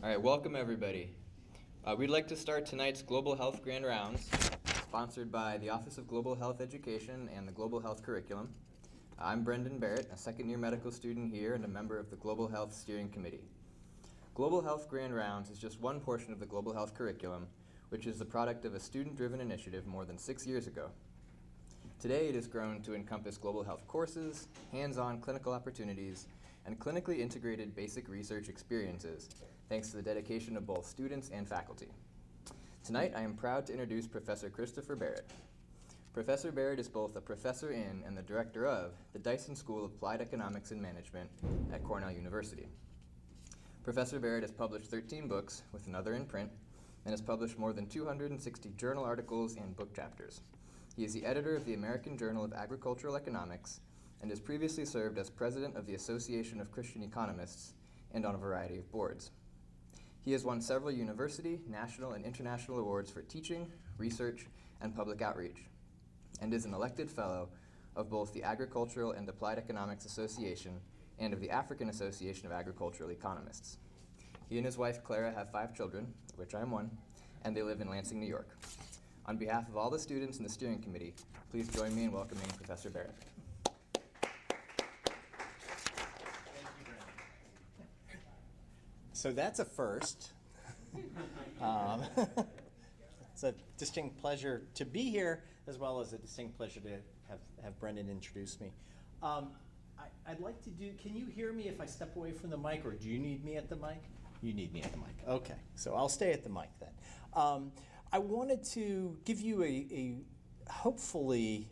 All right, welcome everybody. We'd like to start tonight's Global Health Grand Rounds, sponsored by the Office of Global Health Education and the Global Health Curriculum. I'm Brendan Barrett, a second-year medical student here and a member of the Global Health Steering Committee. Global Health Grand Rounds is just one portion of the Global Health Curriculum, which is the product of a student-driven initiative more than 6 years ago. Today it has grown to encompass global health courses, hands-on clinical opportunities, and clinically integrated basic research experiences, thanks to the dedication of both students and faculty. Tonight, I am proud to introduce Professor Christopher Barrett. Professor Barrett is both a professor in and the director of the Dyson School of Applied Economics and Management at Cornell University. Professor Barrett has published 13 books, with another in print, and has published more than 260 journal articles and book chapters. He is the editor of the American Journal of Agricultural Economics, and has previously served as president of the Association of Christian Economists and on a variety of boards. He has won several university, national, and international awards for teaching, research, and public outreach, and is an elected fellow of both the Agricultural and Applied Economics Association and of the African Association of Agricultural Economists. He and his wife Clara have 5 children, of which I am one, and they live in Lansing, New York. On behalf of all the students in the steering committee, please join me in welcoming Professor Barrett. So that's a first. It's a distinct pleasure to be here, as well as a distinct pleasure to have Brendan introduce me. I'd like to do, can you hear me if I step away from the mic, or do you need me at the mic? You need me at the mic. Okay, so I'll stay at the mic then. I wanted to give you a hopefully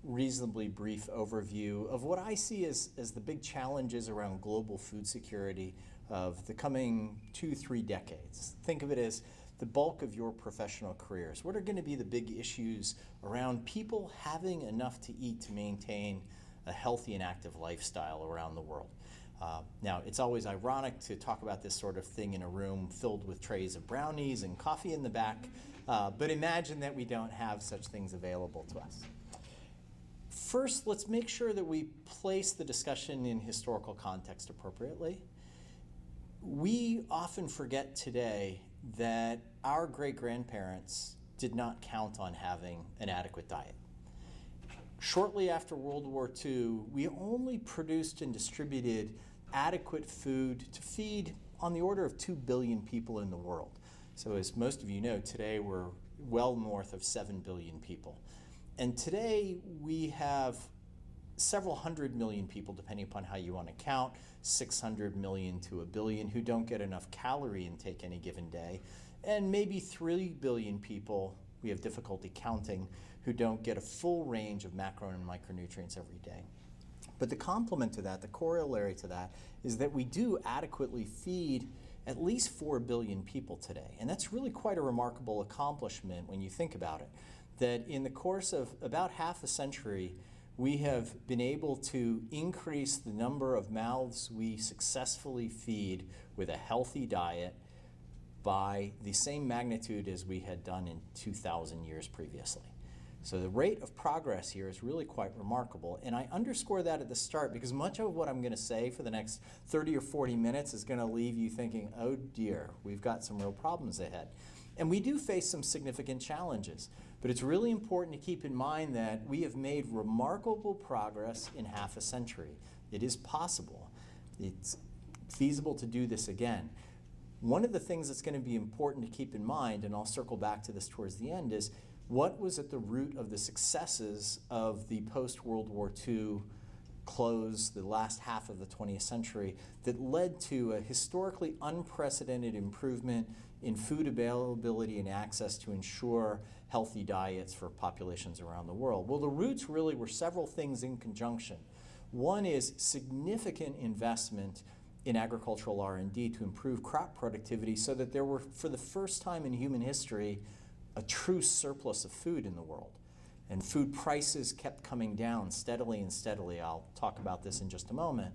reasonably brief overview of what I see as the big challenges around global food security of the coming 2-3 decades. Think of it as the bulk of your professional careers. What are going to be the big issues around people having enough to eat to maintain a healthy and active lifestyle around the world? Now, it's always ironic to talk about this sort of thing in a room filled with trays of brownies and coffee in the back, but imagine that we don't have such things available to us. First, let's make sure that we place the discussion in historical context appropriately. We often forget today that our great-grandparents did not count on having an adequate diet. Shortly after World War II, we only produced and distributed adequate food to feed on the order of 2 billion people in the world. So as most of you know, today we're well north of 7 billion people. And today we have several hundred million people, depending upon how you want to count, 600 million to 1 billion, who don't get enough calorie intake any given day, and maybe 3 billion people, we have difficulty counting, who don't get a full range of macro and micronutrients every day. But the complement to that, the corollary to that, is that we do adequately feed at least 4 billion people today. And that's really quite a remarkable accomplishment when you think about it, that in the course of about half a century, we have been able to increase the number of mouths we successfully feed with a healthy diet by the same magnitude as we had done in 2,000 years previously. So the rate of progress here is really quite remarkable, and I underscore that at the start because much of what I'm going to say for the next 30 or 40 minutes is going to leave you thinking, oh dear, we've got some real problems ahead. And we do face some significant challenges, but it's really important to keep in mind that we have made remarkable progress in half a century. It is possible. It's feasible to do this again. One of the things that's going to be important to keep in mind, and I'll circle back to this towards the end, is what was at the root of the successes of the post-World War II close, the last half of the 20th century, that led to a historically unprecedented improvement in food availability and access to ensure healthy diets for populations around the world. Well, the roots really were several things in conjunction. One is significant investment in agricultural R&D to improve crop productivity so that there were, for the first time in human history, a true surplus of food in the world. And food prices kept coming down steadily and steadily. I'll talk about this in just a moment.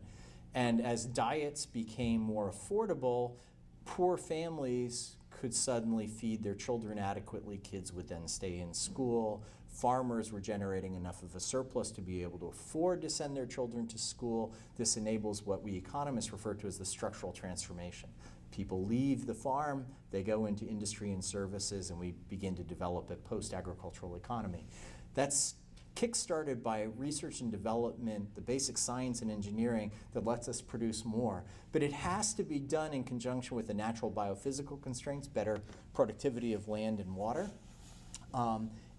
And as diets became more affordable, poor families could suddenly feed their children adequately. Kids would then stay in school. Farmers were generating enough of a surplus to be able to afford to send their children to school. This enables what we economists refer to as the structural transformation. People leave the farm, they go into industry and services, and we begin to develop a post-agricultural economy. That's kick-started by research and development, the basic science and engineering that lets us produce more. But it has to be done in conjunction with the natural biophysical constraints, better productivity of land and water.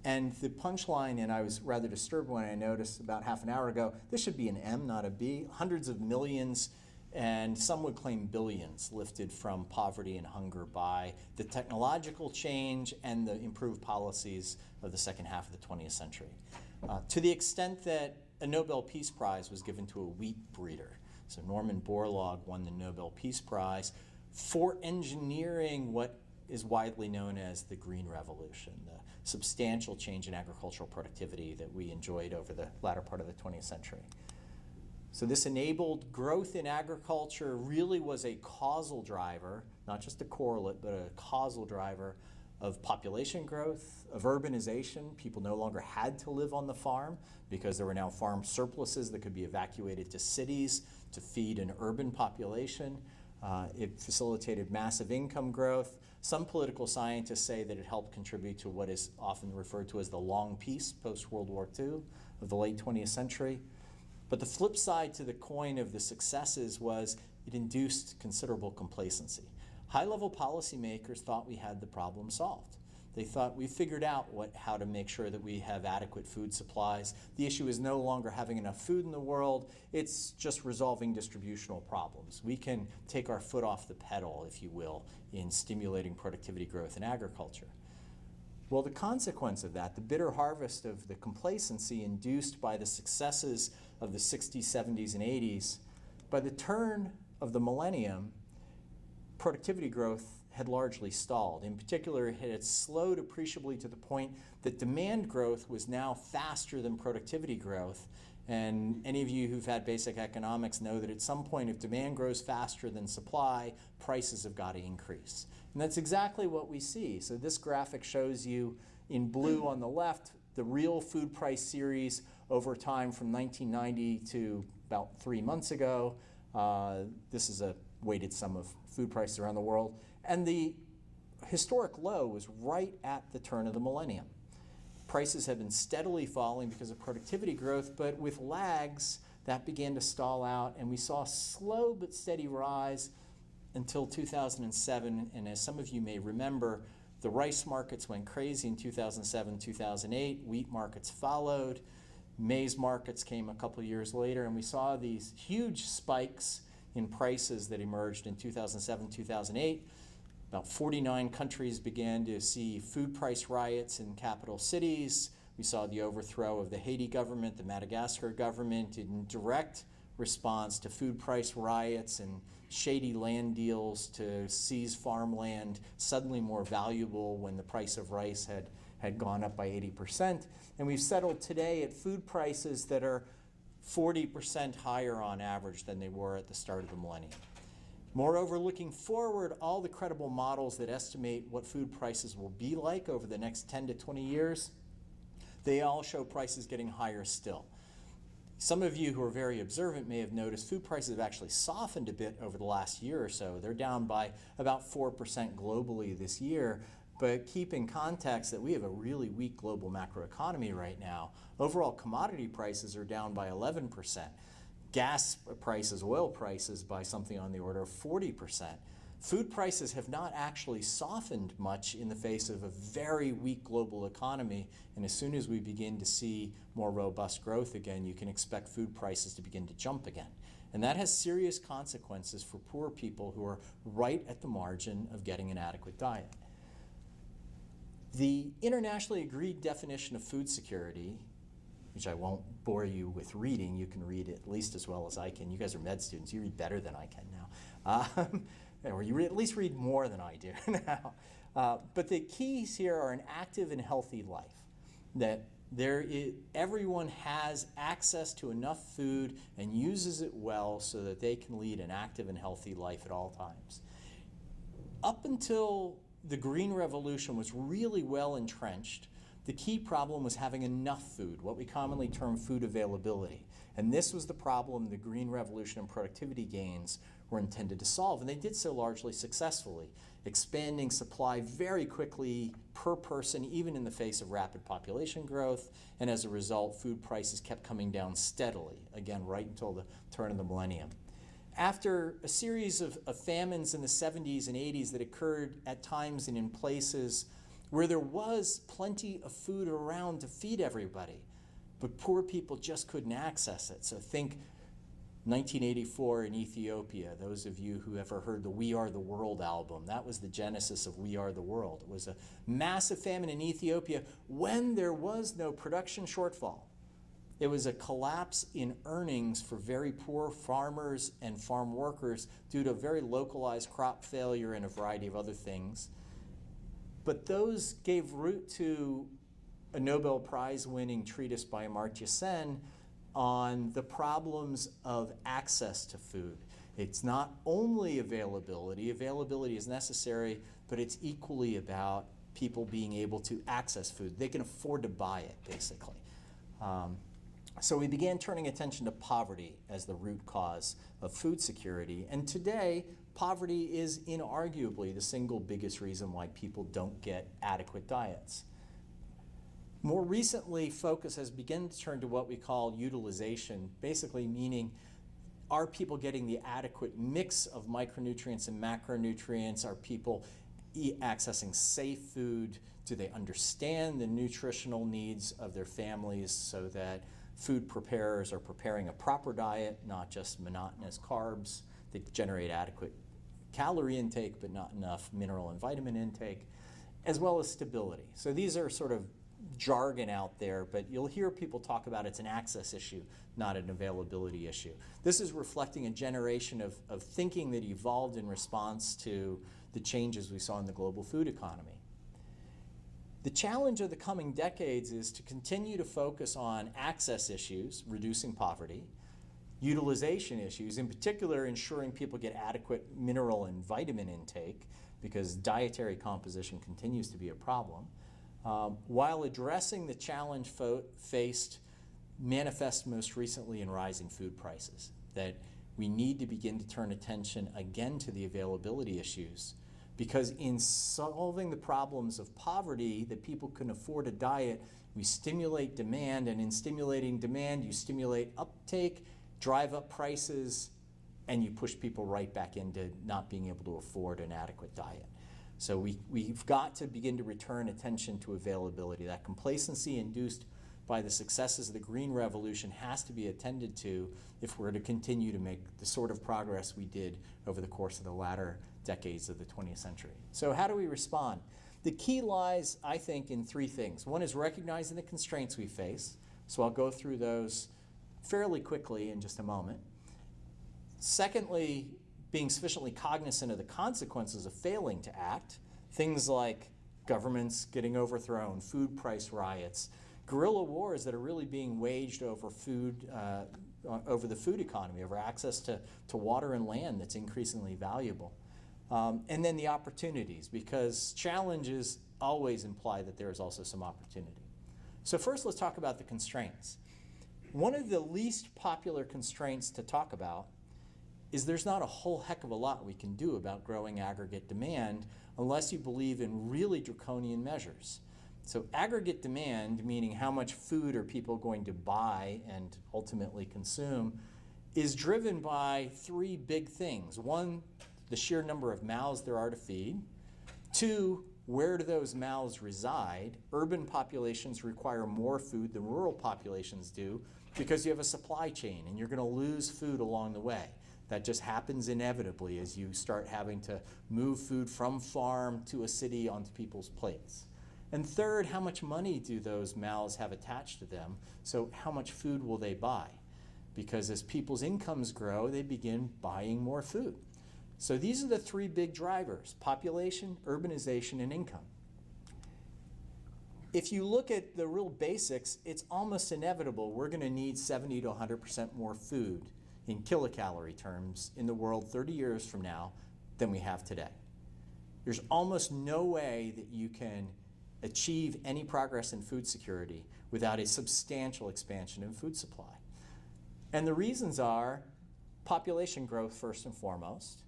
And the punchline, and I was rather disturbed when I noticed about half an hour ago, this should be an M, not a B. Hundreds of millions, and some would claim billions, lifted from poverty and hunger by the technological change and the improved policies of the second half of the 20th century. To the extent that a Nobel Peace Prize was given to a wheat breeder. So Norman Borlaug won the Nobel Peace Prize for engineering what is widely known as the Green Revolution, the substantial change in agricultural productivity that we enjoyed over the latter part of the 20th century. So this enabled growth in agriculture really was a causal driver, not just a correlate, but a causal driver of population growth, of urbanization. People no longer had to live on the farm because there were now farm surpluses that could be evacuated to cities to feed an urban population. It facilitated massive income growth. Some political scientists say that it helped contribute to what is often referred to as the long peace post-World War II of the late 20th century. But the flip side to the coin of the successes was it induced considerable complacency. High-level policymakers thought we had the problem solved. They thought we figured out how to make sure that we have adequate food supplies. The issue is no longer having enough food in the world, it's just resolving distributional problems. We can take our foot off the pedal, if you will, in stimulating productivity growth in agriculture. Well, the consequence of that, the bitter harvest of the complacency induced by the successes of the 60s, 70s, and 80s, by the turn of the millennium, productivity growth had largely stalled. In particular, it had slowed appreciably to the point that demand growth was now faster than productivity growth. And any of you who've had basic economics know that at some point, if demand grows faster than supply, prices have got to increase. And that's exactly what we see. So this graphic shows you in blue on the left, the real food price series over time from 1990 to about 3 months ago. This is a weighted sum of food prices around the world. And the historic low was right at the turn of the millennium. Prices have been steadily falling because of productivity growth, but with lags, that began to stall out, and we saw a slow but steady rise until 2007. And as some of you may remember, the rice markets went crazy in 2007, 2008. Wheat markets followed. Maize markets came a couple years later, and we saw these huge spikes in prices that emerged in 2007, 2008. About 49 countries began to see food price riots in capital cities. We saw the overthrow of the Haiti government, the Madagascar government, in direct response to food price riots and shady land deals to seize farmland, suddenly more valuable when the price of rice had gone up by 80%. And we've settled today at food prices that are 40% higher on average than they were at the start of the millennium. Moreover, looking forward, all the credible models that estimate what food prices will be like over the next 10 to 20 years, they all show prices getting higher still. Some of you who are very observant may have noticed food prices have actually softened a bit over the last year or so. They're down by about 4% globally this year, but keep in context that we have a really weak global macroeconomy right now. Overall commodity prices are down by 11%. Gas prices, oil prices by something on the order of 40%. Food prices have not actually softened much in the face of a very weak global economy, and as soon as we begin to see more robust growth again, you can expect food prices to begin to jump again. And that has serious consequences for poor people who are right at the margin of getting an adequate diet. The internationally agreed definition of food security, which I won't bore you with reading, you can read at least as well as I can. You guys are med students, you read better than I can now. Or you at least read more than I do now. But the keys here are an active and healthy life, that everyone has access to enough food and uses it well so that they can lead an active and healthy life at all times. Up until the Green Revolution was really well entrenched, the key problem was having enough food, what we commonly term food availability. And this was the problem the Green Revolution and productivity gains were intended to solve. And they did so largely successfully, expanding supply very quickly per person, even in the face of rapid population growth. And as a result, food prices kept coming down steadily, again, right until the turn of the millennium. After a series of famines in the 70s and 80s that occurred at times and in places where there was plenty of food around to feed everybody, but poor people just couldn't access it. So think 1984 in Ethiopia. Those of you who ever heard the We Are the World album, that was the genesis of We Are the World. It was a massive famine in Ethiopia when there was no production shortfall. It was a collapse in earnings for very poor farmers and farm workers due to very localized crop failure and a variety of other things. But those gave root to a Nobel Prize winning treatise by Amartya Sen on the problems of access to food. It's not only availability. Availability is necessary, but it's equally about people being able to access food. They can afford to buy it, basically. So we began turning attention to poverty as the root cause of food security. And today, poverty is inarguably the single biggest reason why people don't get adequate diets. More recently, focus has begun to turn to what we call utilization, basically meaning, are people getting the adequate mix of micronutrients and macronutrients? Are people accessing safe food? Do they understand the nutritional needs of their families so that food preparers are preparing a proper diet, not just monotonous carbs that generate adequate calorie intake but not enough mineral and vitamin intake, as well as stability. So these are sort of jargon out there, but you'll hear people talk about it's an access issue, not an availability issue. This is reflecting a generation of thinking that evolved in response to the changes we saw in the global food economy. The challenge of the coming decades is to continue to focus on access issues, reducing poverty, utilization issues, in particular ensuring people get adequate mineral and vitamin intake, because dietary composition continues to be a problem, while addressing the challenge faced manifest most recently in rising food prices, that we need to begin to turn attention again to the availability issues, because in solving the problems of poverty, that people can afford a diet, we stimulate demand, and in stimulating demand, you stimulate uptake, drive up prices, and you push people right back into not being able to afford an adequate diet. So we've got to begin to return attention to availability. That complacency induced by the successes of the Green Revolution has to be attended to if we're to continue to make the sort of progress we did over the course of the latter decades of the 20th century. So how do we respond? The key lies, I think, in three things. One is recognizing the constraints we face. So I'll go through those fairly quickly in just a moment. Secondly, being sufficiently cognizant of the consequences of failing to act. Things like governments getting overthrown, food price riots, guerrilla wars that are really being waged over food, over the food economy, over access to water and land that's increasingly valuable. And then the opportunities, because challenges always imply that there is also some opportunity. So first, let's talk about the constraints. One of the least popular constraints to talk about is there's not a whole heck of a lot we can do about growing aggregate demand unless you believe in really draconian measures. So aggregate demand, meaning how much food are people going to buy and ultimately consume, is driven by three big things. One, the sheer number of mouths there are to feed. Two, where do those mouths reside? Urban populations require more food than rural populations do because you have a supply chain and you're going to lose food along the way. That just happens inevitably as you start having to move food from farm to a city onto people's plates. And third, how much money do those mouths have attached to them? So how much food will they buy? Because as people's incomes grow, they begin buying more food. So these are the three big drivers: population, urbanization, and income. If you look at the real basics, it's almost inevitable we're going to need 70 to 100% more food in kilocalorie terms in the world 30 years from now than we have today. There's almost no way that you can achieve any progress in food security without a substantial expansion in food supply. And the reasons are population growth first and foremost.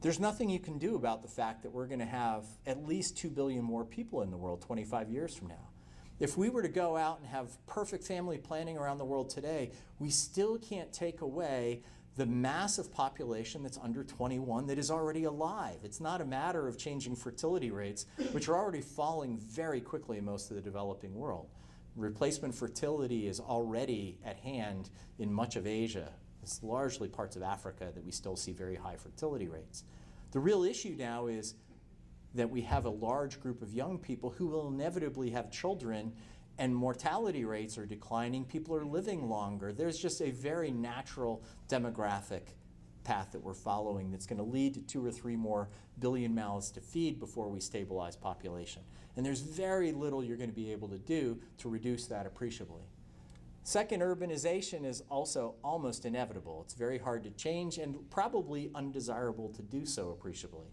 There's nothing you can do about the fact that we're going to have at least 2 billion more people in the world 25 years from now. If we were to go out and have perfect family planning around the world today, we still can't take away the massive population that's under 21 that is already alive. It's not a matter of changing fertility rates, which are already falling very quickly in most of the developing world. Replacement fertility is already at hand in much of Asia. It's largely parts of Africa that we still see very high fertility rates. The real issue now is that we have a large group of young people who will inevitably have children, and mortality rates are declining. People are living longer. There's just a very natural demographic path that we're following that's going to lead to 2 or 3 more billion mouths to feed before we stabilize population. And there's very little you're going to be able to do to reduce that appreciably. Second, urbanization is also almost inevitable. It's very hard to change and probably undesirable to do so appreciably.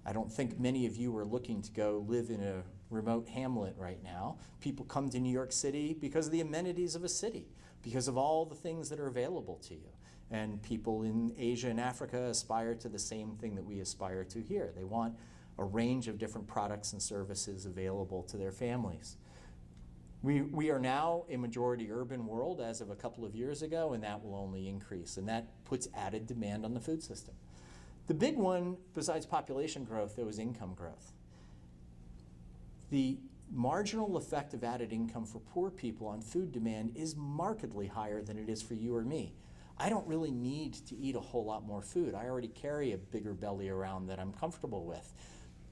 I don't think many of you are looking to go live in a remote hamlet right now. People come to New York City because of the amenities of a city, because of all the things that are available to you. And people in Asia and Africa aspire to the same thing that we aspire to here. They want a range of different products and services available to their families. We are now a majority urban world as of a couple of years ago, and that will only increase. And that puts added demand on the food system. The big one, besides population growth, though, is income growth. The marginal effect of added income for poor people on food demand is markedly higher than it is for you or me. I don't really need to eat a whole lot more food. I already carry a bigger belly around that I'm comfortable with.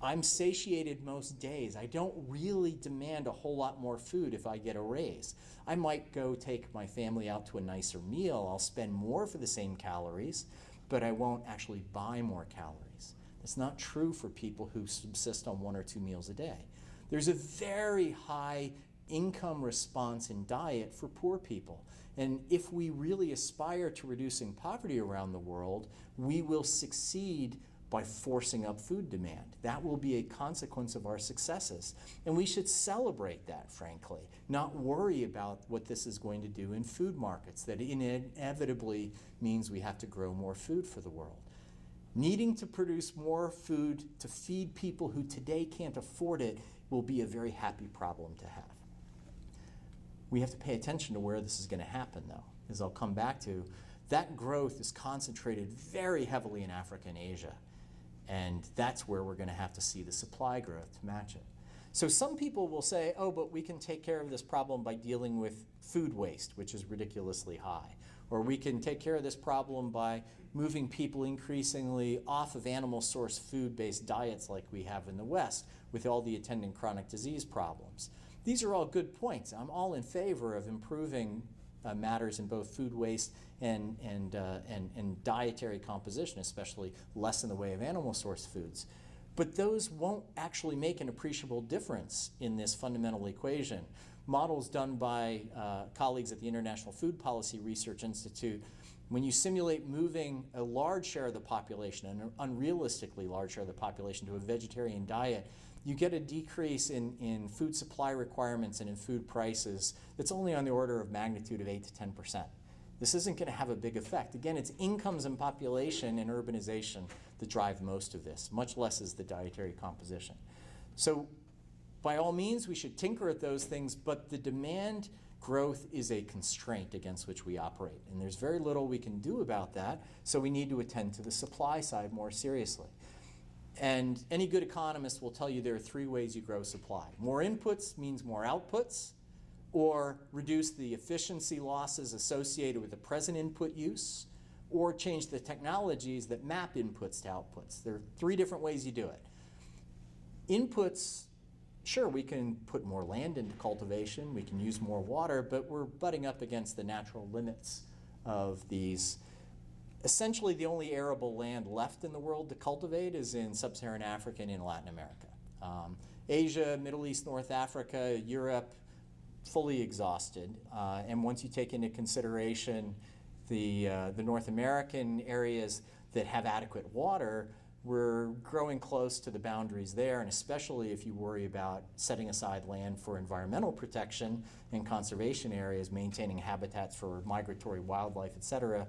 I'm satiated most days. I don't really demand a whole lot more food if I get a raise. I might go take my family out to a nicer meal. I'll spend more for the same calories, but I won't actually buy more calories. That's not true for people who subsist on 1 or 2 meals a day. There's a very high income response in diet for poor people. And if we really aspire to reducing poverty around the world, we will succeed by forcing up food demand. That will be a consequence of our successes. And we should celebrate that, frankly, not worry about what this is going to do in food markets, that inevitably means we have to grow more food for the world. Needing to produce more food to feed people who today can't afford it will be a very happy problem to have. We have to pay attention to where this is going to happen, though, as I'll come back to. That growth is concentrated very heavily in Africa and Asia. And that's where we're going to have to see the supply growth to match it. So some people will say, oh, but we can take care of this problem by dealing with food waste, which is ridiculously high. Or we can take care of this problem by moving people increasingly off of animal-source food-based diets like we have in the West, with all the attendant chronic disease problems. These are all good points. I'm all in favor of improving matters in both food waste and dietary composition, especially less in the way of animal source foods. But those won't actually make an appreciable difference in this fundamental equation. Models done by colleagues at the International Food Policy Research Institute, when you simulate moving a large share of the population, an unrealistically large share of the population, to a vegetarian diet, you get a decrease in food supply requirements and in food prices that's only on the order of magnitude of 8 to 10%. This isn't going to have a big effect. Again, it's incomes and population and urbanization that drive most of this, much less is the dietary composition. So by all means, we should tinker at those things, but the demand growth is a constraint against which we operate. And there's very little we can do about that, so we need to attend to the supply side more seriously. And any good economist will tell you there are 3 ways you grow supply. More inputs means more outputs, or reduce the efficiency losses associated with the present input use, or change the technologies that map inputs to outputs. There are 3 different ways you do it. Inputs, sure, we can put more land into cultivation, we can use more water, but we're butting up against the natural limits of these. Essentially, the only arable land left in the world to cultivate is in sub-Saharan Africa and in Latin America. Asia, Middle East, North Africa, Europe, fully exhausted. And once you take into consideration the North American areas that have adequate water, we're growing close to the boundaries there, and especially if you worry about setting aside land for environmental protection and conservation areas, maintaining habitats for migratory wildlife, et cetera,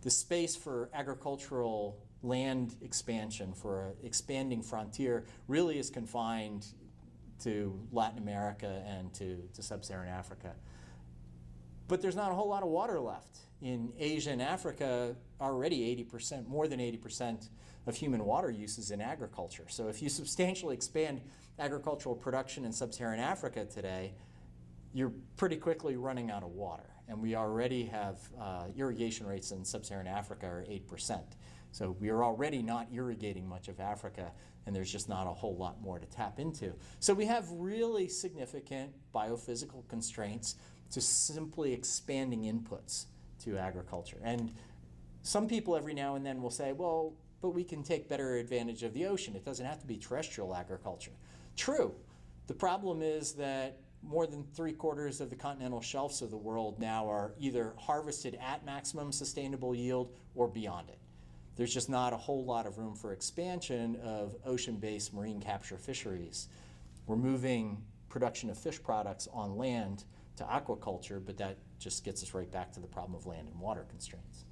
the space for agricultural land expansion, for an expanding frontier, really is confined to Latin America and to sub-Saharan Africa. But there's not a whole lot of water left. In Asia and Africa, already 80%, more than 80% of human water use is in agriculture. So if you substantially expand agricultural production in sub-Saharan Africa today, you're pretty quickly running out of water. And we already have irrigation rates in sub-Saharan Africa are 8%. So we are already not irrigating much of Africa, and there's just not a whole lot more to tap into. So we have really significant biophysical constraints to simply expanding inputs to agriculture. And some people every now and then will say, well, but we can take better advantage of the ocean. It doesn't have to be terrestrial agriculture. True. The problem is that more than 3/4 of the continental shelves of the world now are either harvested at maximum sustainable yield or beyond it. There's just not a whole lot of room for expansion of ocean-based marine capture fisheries. We're moving production of fish products on land to aquaculture, but that just gets us right back to the problem of land and water constraints.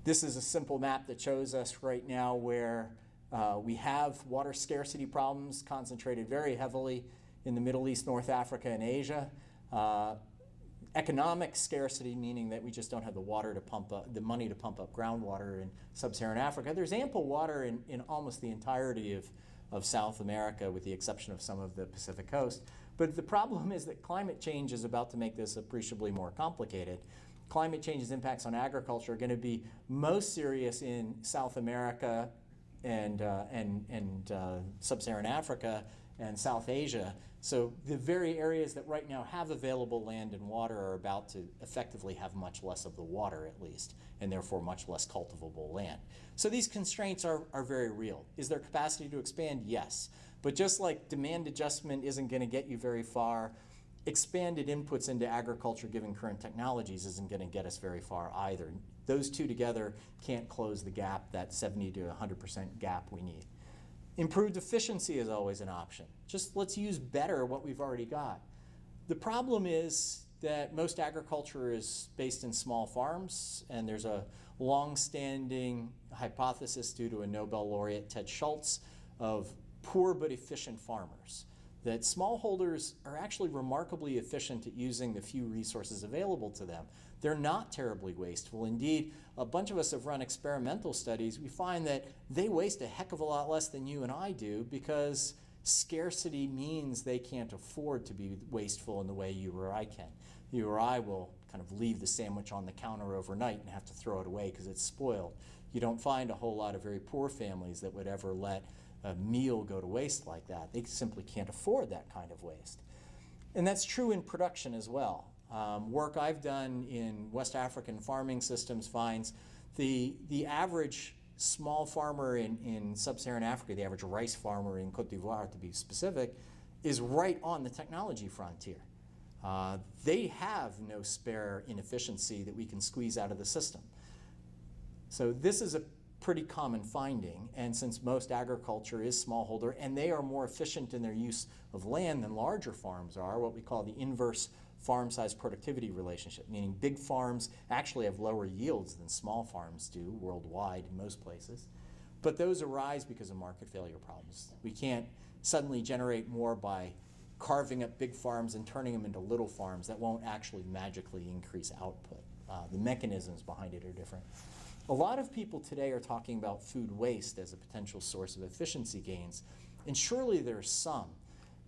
This is a simple map that shows us right now where we have water scarcity problems concentrated very heavily in the Middle East, North Africa, and Asia. Economic scarcity, meaning that we just don't have the water to pump up, the money to pump up groundwater in sub-Saharan Africa. There's ample water in almost the entirety of South America, with the exception of some of the Pacific coast. But the problem is that climate change is about to make this appreciably more complicated. Climate change's impacts on agriculture are going to be most serious in South America and sub-Saharan Africa and South Asia. So the very areas that right now have available land and water are about to effectively have much less of the water, at least, and therefore much less cultivable land. So these constraints are very real. Is there capacity to expand? Yes. But just like demand adjustment isn't going to get you very far, expanded inputs into agriculture, given current technologies, isn't going to get us very far either. Those two together can't close the gap, that 70 to 100% gap we need. Improved efficiency is always an option. Just let's use better what we've already got. The problem is that most agriculture is based in small farms, and there's a long-standing hypothesis due to a Nobel laureate, Ted Schultz, of poor but efficient farmers. That smallholders are actually remarkably efficient at using the few resources available to them. They're not terribly wasteful. Indeed, a bunch of us have run experimental studies. We find that they waste a heck of a lot less than you and I do, because scarcity means they can't afford to be wasteful in the way you or I can. You or I will kind of leave the sandwich on the counter overnight and have to throw it away because it's spoiled. You don't find a whole lot of very poor families that would ever let a meal go to waste like that. They simply can't afford that kind of waste. And that's true in production as well. Work I've done in West African farming systems finds the average small farmer in sub-Saharan Africa, the average rice farmer in Cote d'Ivoire to be specific, is right on the technology frontier. They have no spare inefficiency that we can squeeze out of the system. So this is a pretty common finding, and since most agriculture is smallholder and they are more efficient in their use of land than larger farms are, what we call the inverse farm size productivity relationship, meaning big farms actually have lower yields than small farms do worldwide in most places. But those arise because of market failure problems. We can't suddenly generate more by carving up big farms and turning them into little farms. That won't actually magically increase output. The mechanisms behind it are different. A lot of people today are talking about food waste as a potential source of efficiency gains, and surely there's some,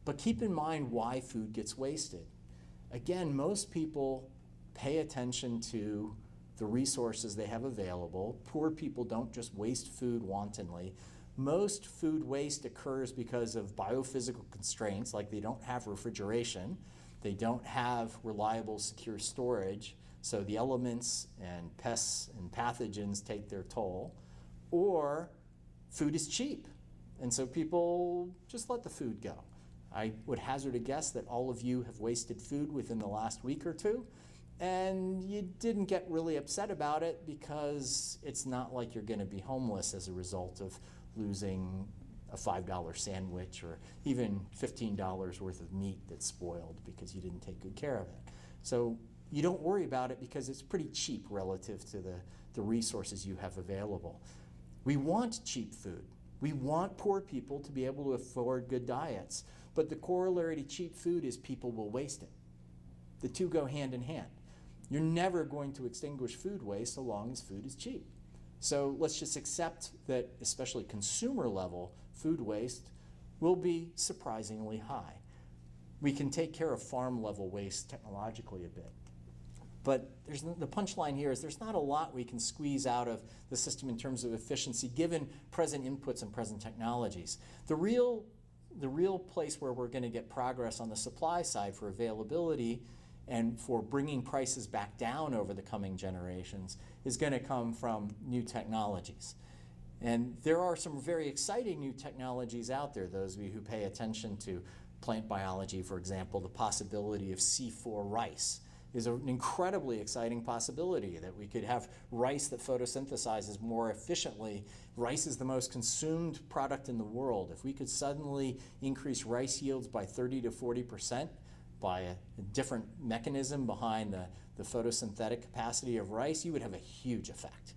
but keep in mind why food gets wasted. Again, most people pay attention to the resources they have available. Poor people don't just waste food wantonly. Most food waste occurs because of biophysical constraints, like they don't have refrigeration, they don't have reliable, secure storage, so the elements and pests and pathogens take their toll, or food is cheap, and so people just let the food go. I would hazard a guess that all of you have wasted food within the last week or two, and you didn't get really upset about it because it's not like you're going to be homeless as a result of losing a $5 sandwich or even $15 worth of meat that's spoiled because you didn't take good care of it. So you don't worry about it because it's pretty cheap relative to the resources you have available. We want cheap food. We want poor people to be able to afford good diets. But the corollary to cheap food is people will waste it. The two go hand in hand. You're never going to extinguish food waste so long as food is cheap. So let's just accept that, especially consumer level, food waste will be surprisingly high. We can take care of farm level waste technologically a bit. But the punchline here is there's not a lot we can squeeze out of the system in terms of efficiency given present inputs and present technologies. The real place where we're going to get progress on the supply side for availability and for bringing prices back down over the coming generations is going to come from new technologies. And there are some very exciting new technologies out there. Those of you who pay attention to plant biology, for example, the possibility of C4 rice is an incredibly exciting possibility, that we could have rice that photosynthesizes more efficiently. Rice is the most consumed product in the world. If we could suddenly increase rice yields by 30 to 40% by a different mechanism behind the photosynthetic capacity of rice, you would have a huge effect.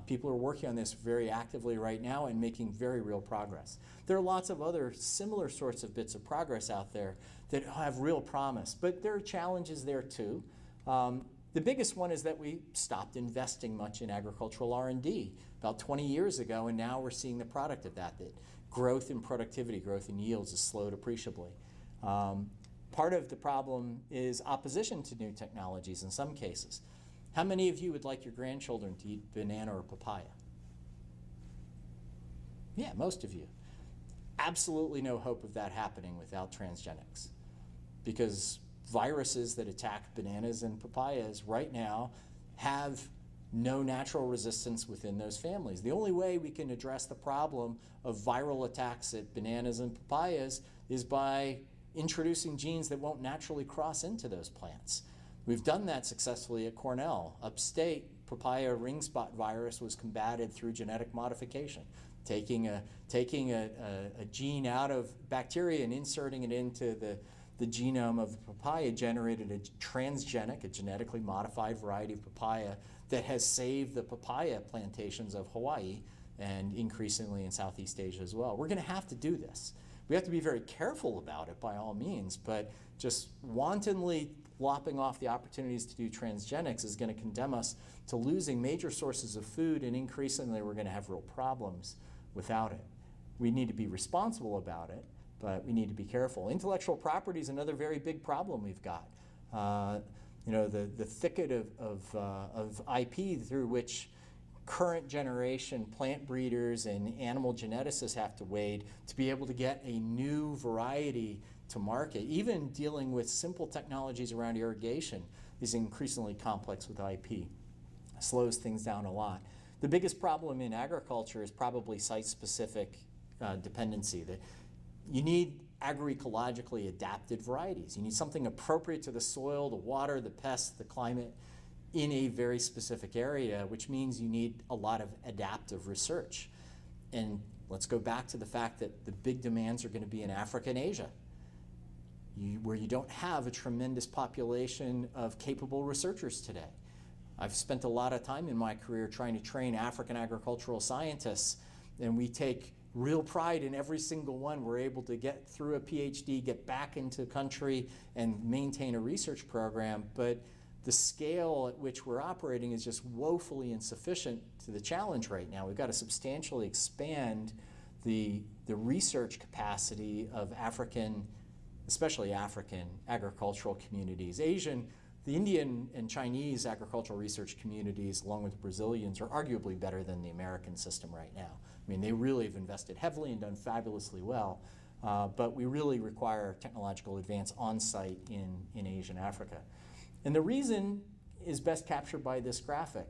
People are working on this very actively right now and making very real progress. There are lots of other similar sorts of bits of progress out there that have real promise, but there are challenges there too. The biggest one is that we stopped investing much in agricultural R&D about 20 years ago, and now we're seeing the product of that growth in productivity, growth in yields has slowed appreciably. Part of the problem is opposition to new technologies in some cases. How many of you would like your grandchildren to eat banana or papaya? Yeah, most of you. Absolutely no hope of that happening without transgenics, because viruses that attack bananas and papayas right now have no natural resistance within those families. The only way we can address the problem of viral attacks at bananas and papayas is by introducing genes that won't naturally cross into those plants. We've done that successfully at Cornell. Upstate, papaya ring spot virus was combated through genetic modification, taking a gene out of bacteria and inserting it into the genome of the papaya generated a transgenic, a genetically modified variety of papaya that has saved the papaya plantations of Hawaii and increasingly in Southeast Asia as well. We're going to have to do this. We have to be very careful about it by all means, but just wantonly lopping off the opportunities to do transgenics is going to condemn us to losing major sources of food, and increasingly we're going to have real problems without it. We need to be responsible about it, but we need to be careful. Intellectual property is another very big problem we've got. The thicket of IP through which current generation plant breeders and animal geneticists have to wade to be able to get a new variety to market. Even dealing with simple technologies around irrigation is increasingly complex with IP. Slows things down a lot. The biggest problem in agriculture is probably site-specific dependency. That you need agroecologically adapted varieties. You need something appropriate to the soil, the water, the pests, the climate in a very specific area, which means you need a lot of adaptive research. And let's go back to the fact that the big demands are going to be in Africa and Asia, where you don't have a tremendous population of capable researchers today. I've spent a lot of time in my career trying to train African agricultural scientists, and we take real pride in every single one. We're able to get through a PhD, get back into the country, and maintain a research program, but the scale at which we're operating is just woefully insufficient to the challenge right now. We've got to substantially expand the research capacity of African, especially African agricultural communities. The Indian and Chinese agricultural research communities, along with the Brazilians, are arguably better than the American system right now. I mean, they really have invested heavily and done fabulously well, but we really require technological advance on site in Asia and Africa. And the reason is best captured by this graphic.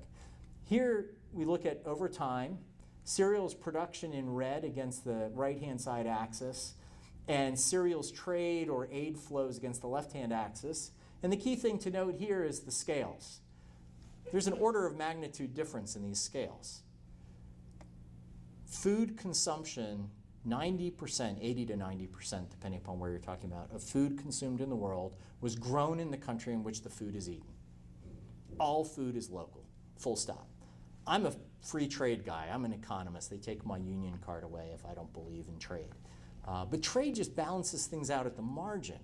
Here we look at, over time, cereals production in red against the right-hand side axis, and cereals trade or aid flows against the left-hand axis. And the key thing to note here is the scales. There's an order of magnitude difference in these scales. Food consumption, 90%, 80 to 90%, depending upon where you're talking about, of food consumed in the world was grown in the country in which the food is eaten. all food is local, full stop. I'm a free trade guy. I'm an economist. They take my union card away if I don't believe in trade. But trade just balances things out at the margin.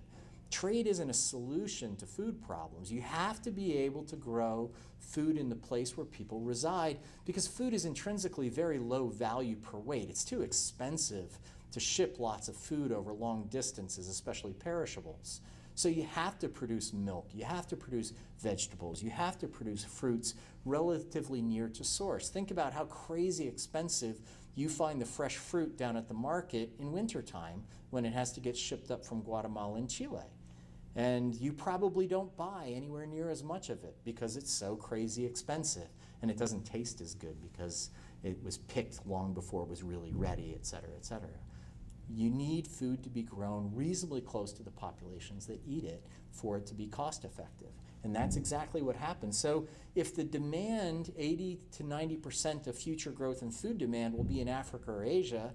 Trade isn't a solution to food problems. You have to be able to grow food in the place where people reside because food is intrinsically very low value per weight. It's too expensive to ship lots of food over long distances, especially perishables. So you have to produce milk, you have to produce vegetables, you have to produce fruits relatively near to source. Think about how crazy expensive you find the fresh fruit down at the market in wintertime when it has to get shipped up from Guatemala and Chile. And you probably don't buy anywhere near as much of it because it's so crazy expensive. And it doesn't taste as good because it was picked long before it was really ready, et cetera, et cetera. You need food to be grown reasonably close to the populations that eat it for it to be cost effective. And that's exactly what happens. So if the demand, 80 to 90% of future growth in food demand will be in Africa or Asia,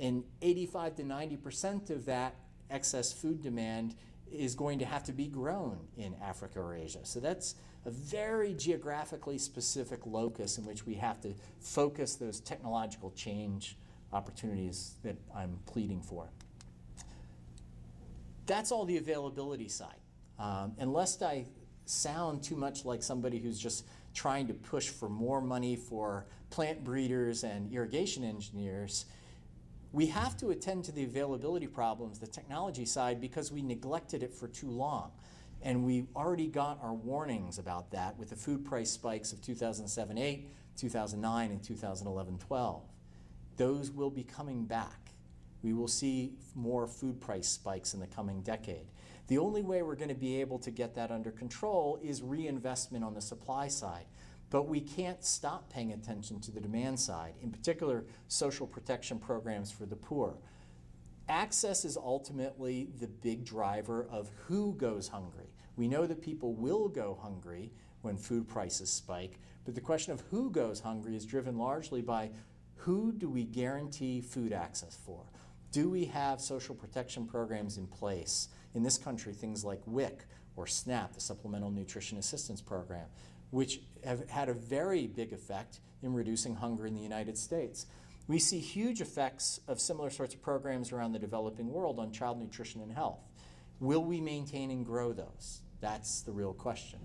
and 85 to 90% of that excess food demand is going to have to be grown in Africa or Asia. So that's a very geographically specific locus in which we have to focus those technological change opportunities that I'm pleading for. That's all the availability side. Unless I sound too much like somebody who's just trying to push for more money for plant breeders and irrigation engineers, we have to attend to the availability problems, the technology side, because we neglected it for too long. And we already got our warnings about that with the food price spikes of 2007-8, 2009, and 2011-12. Those will be coming back. We will see more food price spikes in the coming decade. The only way we're going to be able to get that under control is reinvestment on the supply side. But we can't stop paying attention to the demand side, in particular social protection programs for the poor. Access is ultimately the big driver of who goes hungry. We know that people will go hungry when food prices spike, but the question of who goes hungry is driven largely by who do we guarantee food access for? Do we have social protection programs in place? In this country, things like WIC or SNAP, the Supplemental Nutrition Assistance Program, which have had a very big effect in reducing hunger in the United States. We see huge effects of similar sorts of programs around the developing world on child nutrition and health. Will we maintain and grow those? That's the real question.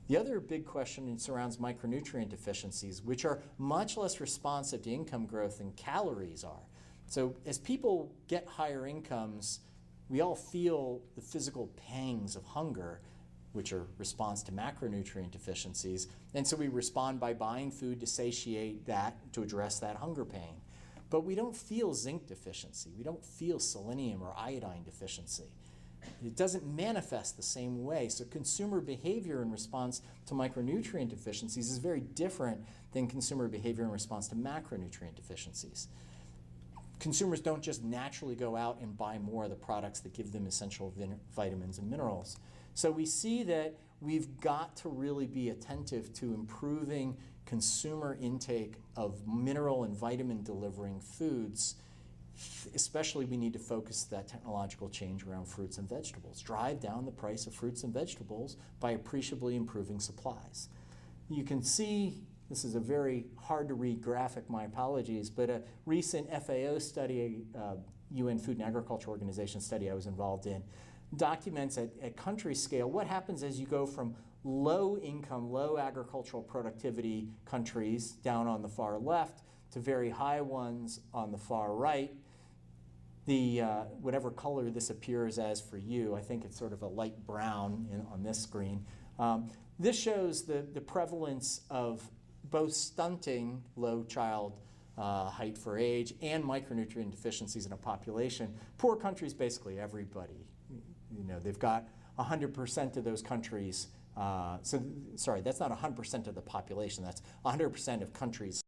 The other big question surrounds micronutrient deficiencies, which are much less responsive to income growth than calories are. So as people get higher incomes, we all feel the physical pangs of hunger, which are response to macronutrient deficiencies. And so we respond by buying food to satiate that, to address that hunger pain. But we don't feel zinc deficiency. We don't feel selenium or iodine deficiency. It doesn't manifest the same way. So consumer behavior in response to micronutrient deficiencies is very different than consumer behavior in response to macronutrient deficiencies. Consumers don't just naturally go out and buy more of the products that give them essential vitamins and minerals. So we see that we've got to really be attentive to improving consumer intake of mineral and vitamin delivering foods. Especially we need to focus that technological change around fruits and vegetables. Drive down the price of fruits and vegetables by appreciably improving supplies. You can see, this is a very hard to read graphic, my apologies, but a recent FAO study, UN Food and Agriculture Organization study I was involved in, documents at country scale what happens as you go from low income, low agricultural productivity countries down on the far left to very high ones on the far right. The whatever color this appears as for you, I think it's sort of a light brown on this screen. This shows the prevalence of both stunting, low child height for age, and micronutrient deficiencies in a population. Poor countries, basically everybody. You know, they've got 100% of those countries. Sorry, that's not 100% of the population. That's 100% of countries